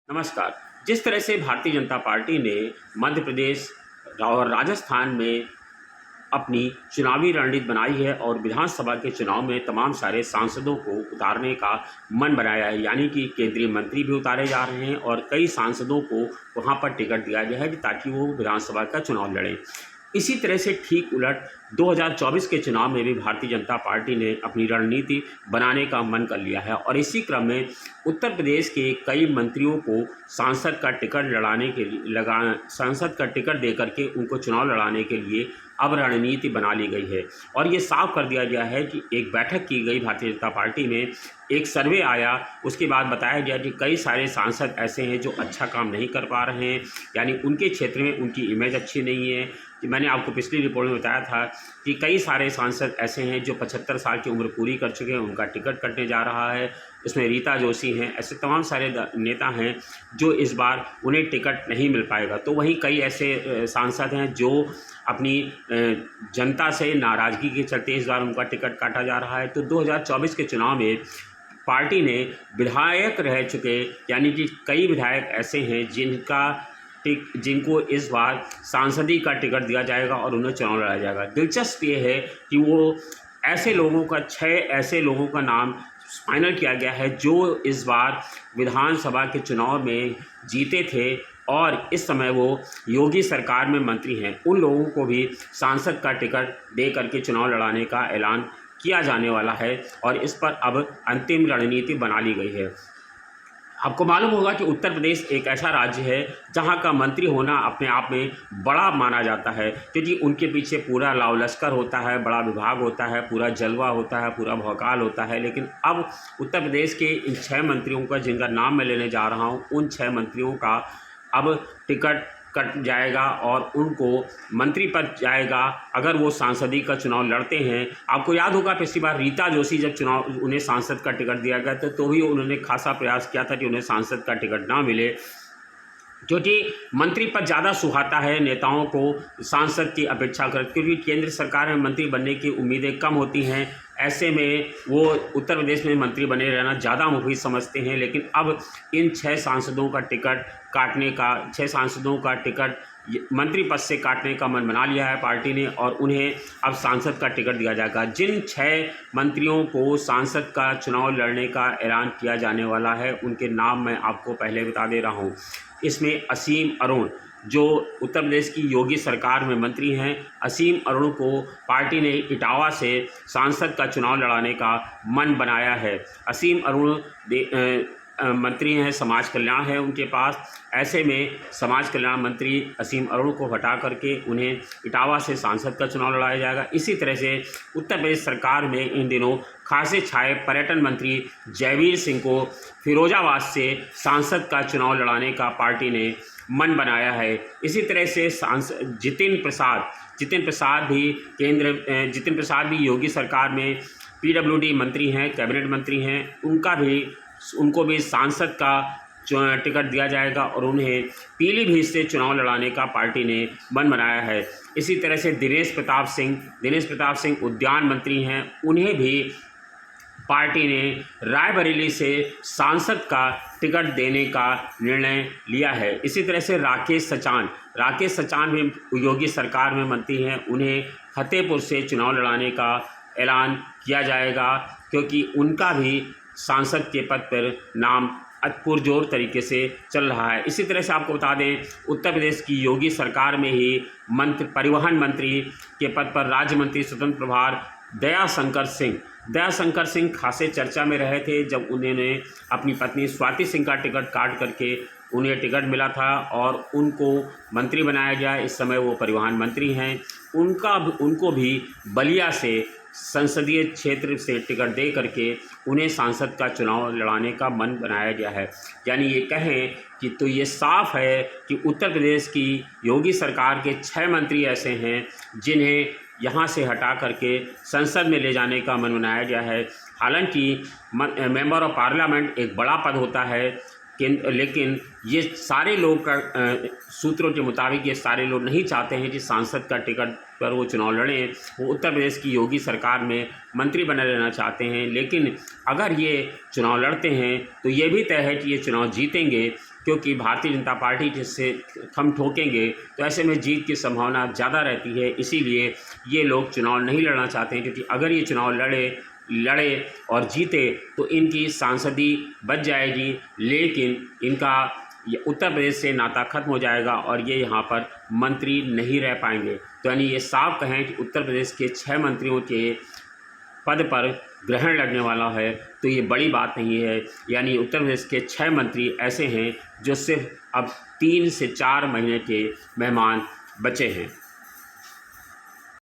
नमस्कार। जिस तरह से भारतीय जनता पार्टी ने मध्य प्रदेश और राजस्थान में अपनी चुनावी रणनीति बनाई है और विधानसभा के चुनाव में तमाम सारे सांसदों को उतारने का मन बनाया है, यानी कि केंद्रीय मंत्री भी उतारे जा रहे हैं और कई सांसदों को वहां पर टिकट दिया गया है ताकि वो विधानसभा का चुनाव लड़ें। इसी तरह से ठीक उलट 2024 के चुनाव में भी भारतीय जनता पार्टी ने अपनी रणनीति बनाने का मन कर लिया है और इसी क्रम में उत्तर प्रदेश के कई मंत्रियों को सांसद का टिकट दे करके उनको चुनाव लड़ाने के लिए अब रणनीति बना ली गई है। और ये साफ कर दिया गया है कि एक बैठक की गई भारतीय जनता पार्टी में, एक सर्वे आया, उसके बाद बताया गया कि कई सारे सांसद ऐसे हैं जो अच्छा काम नहीं कर पा रहे हैं, यानी उनके क्षेत्र में उनकी इमेज अच्छी नहीं है। कि मैंने आपको पिछली रिपोर्ट में बताया था कि कई सारे सांसद ऐसे हैं जो 75 साल की उम्र पूरी कर चुके हैं, उनका टिकट कटने जा रहा है। इसमें रीता जोशी हैं, ऐसे तमाम सारे नेता हैं जो इस बार उन्हें टिकट नहीं मिल पाएगा। तो वहीं कई ऐसे सांसद हैं जो अपनी जनता से नाराज़गी के चलते इस बार उनका टिकट काटा जा रहा है। तो 2024 के चुनाव में पार्टी ने विधायक रह चुके, यानी कि कई विधायक ऐसे हैं जिनको इस बार सांसदी का टिकट दिया जाएगा और उन्हें चुनाव लड़ा जाएगा। दिलचस्प ये है कि वो ऐसे लोगों का 6 ऐसे लोगों का नाम फाइनल किया गया है जो इस बार विधानसभा के चुनाव में जीते थे और इस समय वो योगी सरकार में मंत्री हैं। उन लोगों को भी सांसद का टिकट दे करके चुनाव लड़ाने का ऐलान किया जाने वाला है और इस पर अब अंतिम रणनीति बना ली गई है। आपको मालूम होगा कि उत्तर प्रदेश एक ऐसा राज्य है जहां का मंत्री होना अपने आप में बड़ा माना जाता है, क्योंकि उनके पीछे पूरा लाव लश्कर होता है, बड़ा विभाग होता है, पूरा जलवा होता है, पूरा भौकाल होता है। लेकिन अब उत्तर प्रदेश के इन 6 मंत्रियों का, जिनका नाम मैं लेने जा रहा हूं, उन 6 मंत्रियों का अब टिकट कट जाएगा और उनको मंत्री पद जाएगा अगर वो सांसदी का चुनाव लड़ते हैं। आपको याद होगा पिछली बार रीता जोशी जब उन्हें सांसद का टिकट दिया गया था तो भी उन्होंने खासा प्रयास किया था कि उन्हें सांसद का टिकट ना मिले, क्योंकि मंत्री पद ज़्यादा सुहाता है नेताओं को सांसद की अपेक्षा कर, क्योंकि केंद्र सरकार में मंत्री बनने की उम्मीदें कम होती हैं। ऐसे में वो उत्तर प्रदेश में मंत्री बने रहना ज़्यादा मुफीद समझते हैं। लेकिन अब इन 6 सांसदों का टिकट मंत्री पद से काटने का मन बना लिया है पार्टी ने और उन्हें अब सांसद का टिकट दिया जाएगा। जिन 6 मंत्रियों को सांसद का चुनाव लड़ने का ऐलान किया जाने वाला है उनके नाम मैं आपको पहले बता दे रहा हूँ। इसमें असीम अरुण, जो उत्तर प्रदेश की योगी सरकार में मंत्री हैं, असीम अरुण को पार्टी ने इटावा से सांसद का चुनाव लड़ाने का मन बनाया है। असीम अरुण मंत्री हैं, समाज कल्याण है उनके पास। ऐसे में समाज कल्याण मंत्री असीम अरुण को हटा करके उन्हें इटावा से सांसद का चुनाव लड़ाया जाएगा। इसी तरह से उत्तर प्रदेश सरकार में इन दिनों खासे छाए पर्यटन मंत्री जयवीर सिंह को फिरोजाबाद से सांसद का चुनाव लड़ाने का पार्टी ने मन बनाया है। इसी तरह से सांसद जितिन प्रसाद भी योगी सरकार में PWD मंत्री हैं, कैबिनेट मंत्री हैं, उनको भी सांसद का टिकट दिया जाएगा और उन्हें पीलीभीत से चुनाव लड़ाने का पार्टी ने मन बनाया है। इसी तरह से दिनेश प्रताप सिंह उद्यान मंत्री हैं, उन्हें भी पार्टी ने रायबरेली से सांसद का टिकट देने का निर्णय लिया है। इसी तरह से राकेश सचान भी योगी सरकार में मंत्री हैं, उन्हें फतेहपुर से चुनाव लड़ाने का ऐलान किया जाएगा, क्योंकि उनका भी सांसद के पद पर नाम पुरजोर तरीके से चल रहा है। इसी तरह से आपको बता दें, उत्तर प्रदेश की योगी सरकार में ही परिवहन मंत्री के पद पर राज्य मंत्री स्वतंत्र प्रभार दया शंकर सिंह खासे चर्चा में रहे थे जब उन्होंने अपनी पत्नी स्वाति सिंह का टिकट काट करके उन्हें टिकट मिला था और उनको मंत्री बनाया गया। इस समय वो परिवहन मंत्री हैं। उनको भी बलिया से संसदीय क्षेत्र से टिकट दे करके उन्हें सांसद का चुनाव लड़ाने का मन बनाया गया है। यानी ये कहें कि तो ये साफ है कि उत्तर प्रदेश की योगी सरकार के 6 मंत्री ऐसे हैं जिन्हें यहाँ से हटा करके संसद में ले जाने का मन बनाया गया है। हालांकि मेंबर ऑफ पार्लियामेंट एक बड़ा पद होता है, लेकिन ये सारे लोग सूत्रों के मुताबिक ये सारे लोग नहीं चाहते हैं कि सांसद का टिकट पर वो चुनाव लड़ें। वो उत्तर प्रदेश की योगी सरकार में मंत्री बने रहना चाहते हैं। लेकिन अगर ये चुनाव लड़ते हैं तो ये भी तय है कि ये चुनाव जीतेंगे क्योंकि भारतीय जनता पार्टी से हम ठोकेंगे तो ऐसे में जीत की संभावना ज़्यादा रहती है। इसीलिए ये लोग चुनाव नहीं लड़ना चाहते हैं, क्योंकि अगर ये चुनाव लड़े और जीते तो इनकी सांसदी बच जाएगी, लेकिन इनका ये उत्तर प्रदेश से नाता खत्म हो जाएगा और ये यहाँ पर मंत्री नहीं रह पाएंगे। तो यानी ये साफ कहें कि उत्तर प्रदेश के 6 मंत्रियों के पद पर ग्रहण लगने वाला है, तो ये बड़ी बात नहीं है। यानी उत्तर प्रदेश के 6 मंत्री ऐसे हैं जो सिर्फ अब 3 से 4 महीने के मेहमान बचे हैं।